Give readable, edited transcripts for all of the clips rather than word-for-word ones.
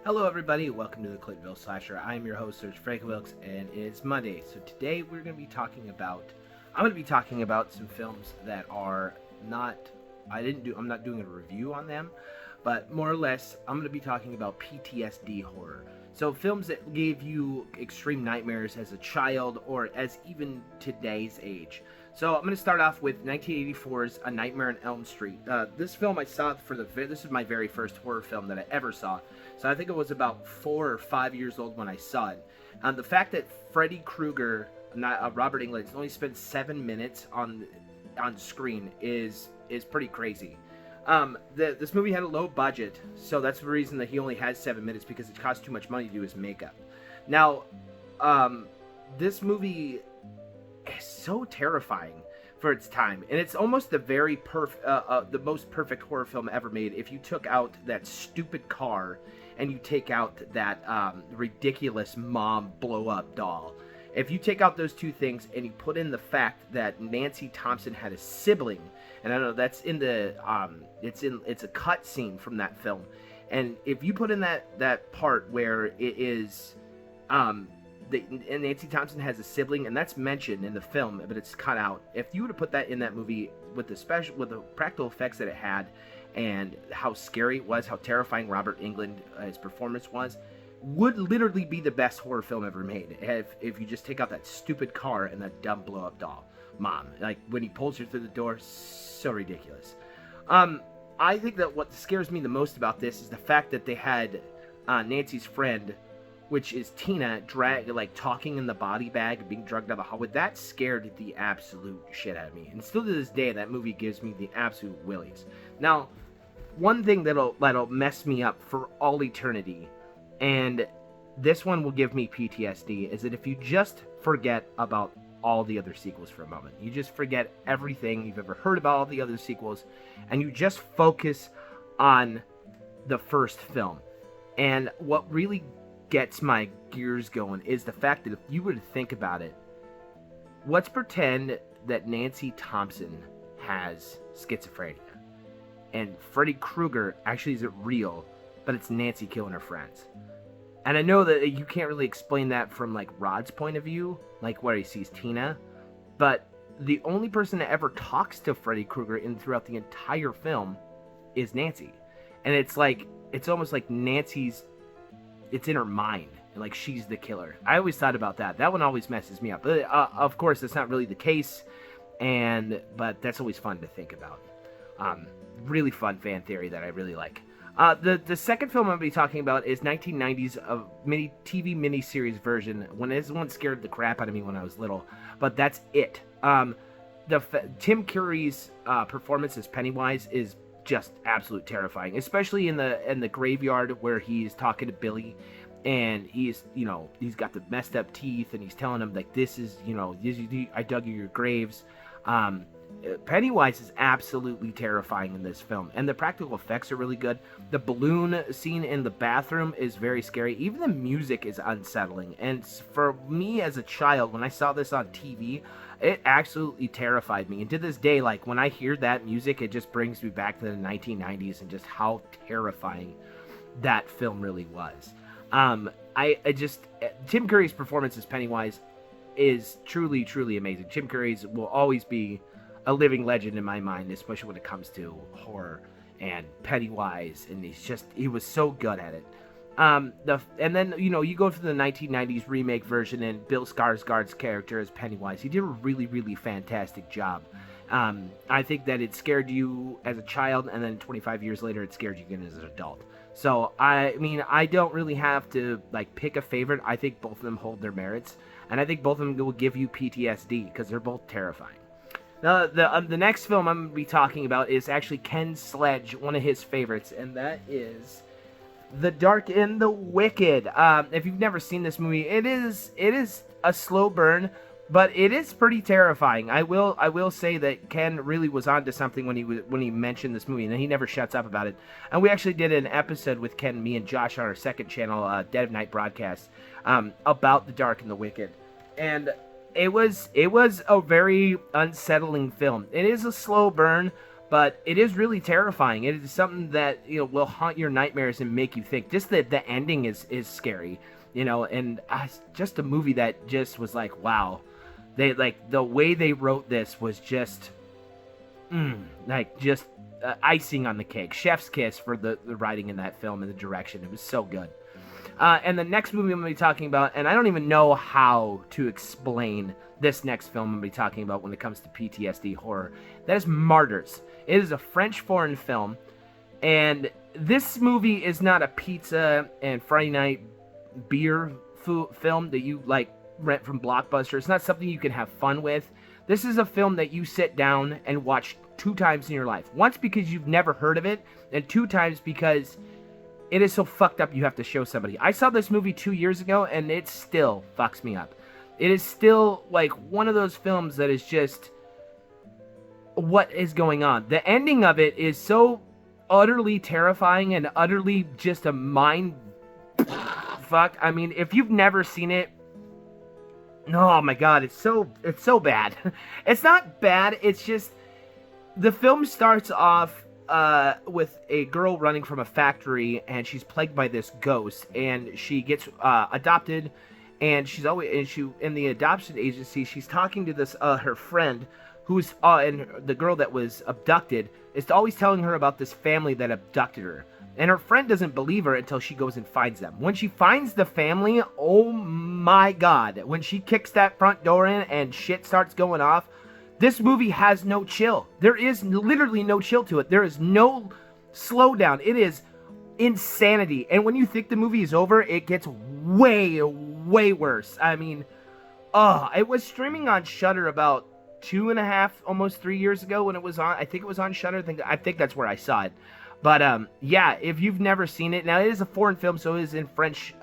Hello everybody, welcome to the Clintonville Slasher. I am your host, Serge Frank Wilkes, and it is Monday. So today I'm going to be talking about some films that are not, I'm not doing a review on them, but more or less, I'm going to be talking about PTSD horror. So films that gave you extreme nightmares as a child or as even today's age. So I'm going to start off with 1984's A Nightmare on Elm Street. This film I saw this is my very first horror film that I ever saw. So I think it was about 4 or 5 years old when I saw it. The fact that Freddy Krueger, not Robert Englund, only spent 7 minutes on screen is pretty crazy. This movie had a low budget, so that's the reason that he only has 7 minutes, because it cost too much money to do his makeup. Now, this movie is so terrifying for its time, and it's almost the most perfect horror film ever made. If you took out that stupid car and you take out that ridiculous mom blow-up doll, if you take out those two things and you put in the fact that Nancy Thompson had a sibling, and I know that's in the it's a cut scene from that film, and if you put in that part where it is and Nancy Thompson has a sibling, and that's mentioned in the film, but it's cut out. If you would have put that in that movie with the practical effects that it had, and how scary it was, how terrifying Robert Englund, his performance was, would literally be the best horror film ever made. If you just take out that stupid car and that dumb blow up doll mom, like when he pulls her through the door, so ridiculous. I think that what scares me the most about this is the fact that they had Nancy's friend, which is Tina, talking in the body bag, being drugged down the hallway. That scared the absolute shit out of me. And still to this day, that movie gives me the absolute willies. Now, one thing that'll mess me up for all eternity, and this one will give me PTSD, is that if you just forget about all the other sequels for a moment, you just forget everything you've ever heard about all the other sequels, and you just focus on the first film. And what really gets my gears going is the fact that if you were to think about it, let's pretend that Nancy Thompson has schizophrenia, and Freddy Krueger actually isn't real, but it's Nancy killing her friends. And I know that you can't really explain that from like Rod's point of view, like where he sees Tina, but the only person that ever talks to Freddy Krueger throughout the entire film is Nancy. And it's almost like it's in her mind, and like she's the killer. I always thought about that. That one always messes me up. But of course, that's not really the case, but that's always fun to think about. Really fun fan theory that I really like. The second film I'm going to be talking about is 1990's TV miniseries version. This one scared the crap out of me when I was little, but that's it. Tim Curry's performance as Pennywise is just absolute terrifying, especially in the graveyard where he's talking to Billy, and he's got the messed up teeth, and he's telling him like, I dug you your graves. Pennywise is absolutely terrifying in this film, and the practical effects are really good. The balloon scene in the bathroom is very scary. Even the music is unsettling, and for me as a child, when I saw this on TV, it absolutely terrified me. And to this day, like when I hear that music, it just brings me back to the 1990s and just how terrifying that film really was. Tim Curry's performance as Pennywise is truly, truly amazing. Tim Curry's will always be a living legend in my mind, especially when it comes to horror and Pennywise, and he was so good at it. And then you go to the 1990s remake version, and Bill Skarsgård's character as Pennywise, he did a really, really fantastic job. I think that it scared you as a child, and then 25 years later it scared you again as an adult. So I don't really have to like pick a favorite. I think both of them hold their merits, and I think both of them will give you PTSD because they're both terrifying. Now, the next film I'm going to be talking about is actually Ken Sledge, one of his favorites, and that is The Dark and the Wicked. If you've never seen this movie, it is a slow burn, but it is pretty terrifying. I will say that Ken really was onto something when he mentioned this movie, and he never shuts up about it. And we actually did an episode with Ken, me, and Josh on our second channel, Dead of Night Broadcast, about The Dark and the Wicked, and it was a very unsettling film. It is a slow burn, but it is really terrifying. It is something that, you know, will haunt your nightmares and make you think. Just the ending is scary, you know, and just a movie that just was like, wow. They, like, the way they wrote this was just, just icing on the cake. Chef's kiss for the writing in that film and the direction. It was so good. And the next movie I'm going to be talking about, and I don't even know how to explain this next film I'm going to be talking about when it comes to PTSD horror. That is Martyrs. It is a French foreign film, and this movie is not a pizza and Friday night beer film that you, like, rent from Blockbuster. It's not something you can have fun with. This is a film that you sit down and watch 2 times in your life. Once because you've never heard of it, and 2 times because it is so fucked up you have to show somebody. I saw this movie 2 years ago, and it still fucks me up. It is still, like, one of those films that is just, what is going on? The ending of it is so utterly terrifying and utterly just a mind fuck. I mean, if you've never seen it, oh my god, it's so bad. It's not bad, it's just, the film starts off with a girl running from a factory, and she's plagued by this ghost, and she gets adopted, and she's always, in the adoption agency, she's talking to this her friend, who's and the girl that was abducted is always telling her about this family that abducted her. And her friend doesn't believe her until she goes and finds them. When she finds the family, oh my god. When she kicks that front door in and shit starts going off, this movie has no chill. There is literally no chill to it. There is no slowdown. It is insanity. And when you think the movie is over, it gets way, way worse. I mean, it was streaming on Shudder about 2.5, almost 3 years ago when it was on. I think it was on Shudder. I think that's where I saw it. But, yeah, if you've never seen it, now it is a foreign film, so it is in French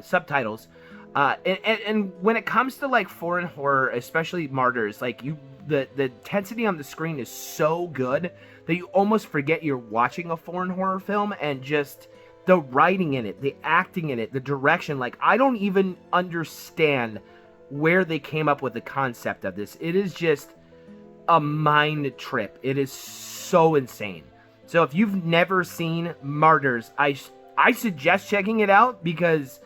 subtitles. And when it comes to, like, foreign horror, especially Martyrs, like, the intensity on the screen is so good that you almost forget you're watching a foreign horror film, and just the writing in it, the acting in it, the direction. Like, I don't even understand where they came up with the concept of this. It is just a mind trip. It is so insane. So if you've never seen Martyrs, I suggest checking it out, because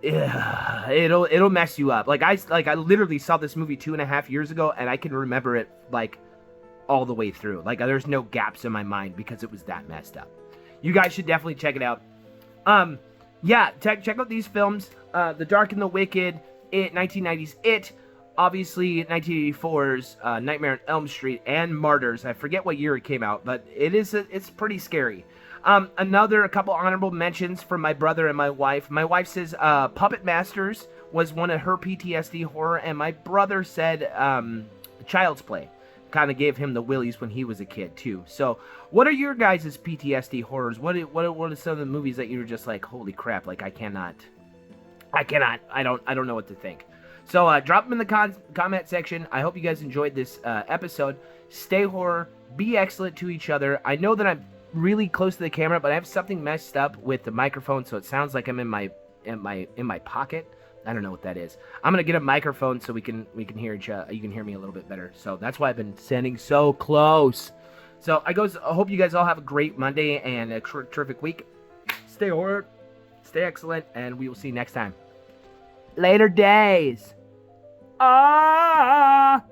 it'll mess you up. Like I literally saw this movie 2.5 years ago, and I can remember it like all the way through. Like, there's no gaps in my mind because it was that messed up. You guys should definitely check it out. Yeah, check out these films. The Dark and the Wicked, 1990's It, obviously 1984's Nightmare on Elm Street, and Martyrs. I forget what year it came out, but it's pretty scary. A couple honorable mentions from my brother and my wife. My wife says Puppet Masters was one of her PTSD horror, and my brother said Child's Play kind of gave him the willies when he was a kid too. So what are your guys' PTSD horrors? What are some of the movies that you were just like, holy crap, like I don't know what to think. So drop them in the comment section. I hope you guys enjoyed this episode. Stay horror, be excellent to each other. I know that I'm really close to the camera, but I have something messed up with the microphone, so it sounds like I'm in my pocket. I don't know what that is. I'm gonna get a microphone so we can hear each other. You can hear me a little bit better. So that's why I've been standing so close. So I hope you guys all have a great Monday and a terrific week. Stay horror, stay excellent, and we will see you next time. Later days. Ah.